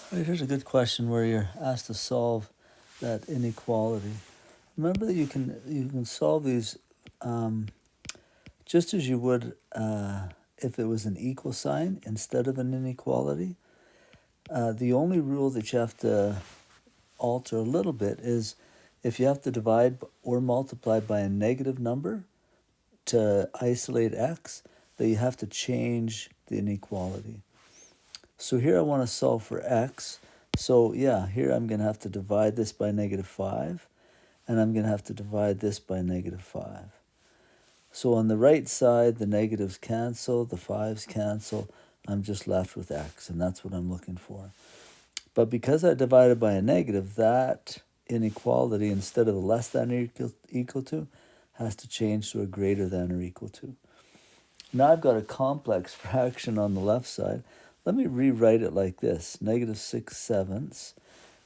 Right, here's a good question where you're asked to solve that inequality. Remember that you can solve these just as you would if it was an equal sign instead of an inequality. The only rule that you have to alter a little bit is if you have to divide or multiply by a negative number to isolate x, that you have to change the inequality. So here I want to solve for x. So yeah, here I'm going to have to divide this by -5, and I'm going to have to divide this by -5. So on the right side, the negatives cancel, the 5's cancel. I'm just left with x, and that's what I'm looking for. But because I divided by a negative, that inequality, instead of a less than or equal to, has to change to a greater than or equal to. Now I've got a complex fraction on the left side. Let me rewrite it like this, -6/7.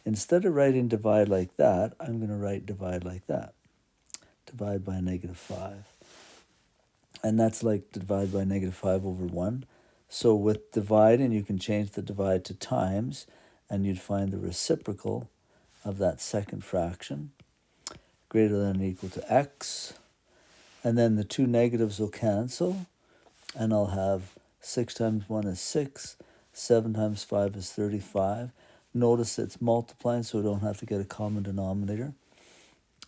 Instead of writing divide like that, I'm going to write divide like that. Divide by -5. And that's like divide by -5/1. So with dividing, you can change the divide to times, and you'd find the reciprocal of that second fraction, greater than or equal to x. And then the two negatives will cancel, and I'll have 6 times 1 is 6, 7 times 5 is 35. Notice it's multiplying, so we don't have to get a common denominator.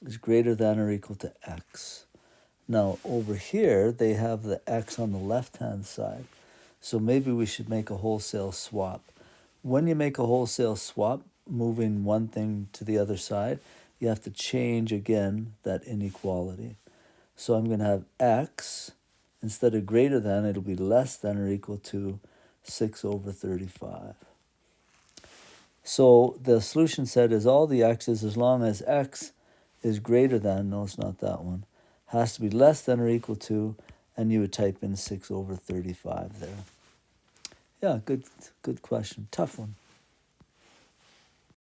It's greater than or equal to x. Now, over here, they have the x on the left-hand side, so maybe we should make a wholesale swap. When you make a wholesale swap, moving one thing to the other side, you have to change, again, that inequality. So I'm going to have x, instead of greater than, it'll be less than or equal to 6/35. So the solution set is all the x's, as long as x is greater than, no, it's not that one, has to be less than or equal to, and you would type in 6/35 there. Yeah, good question. Tough one.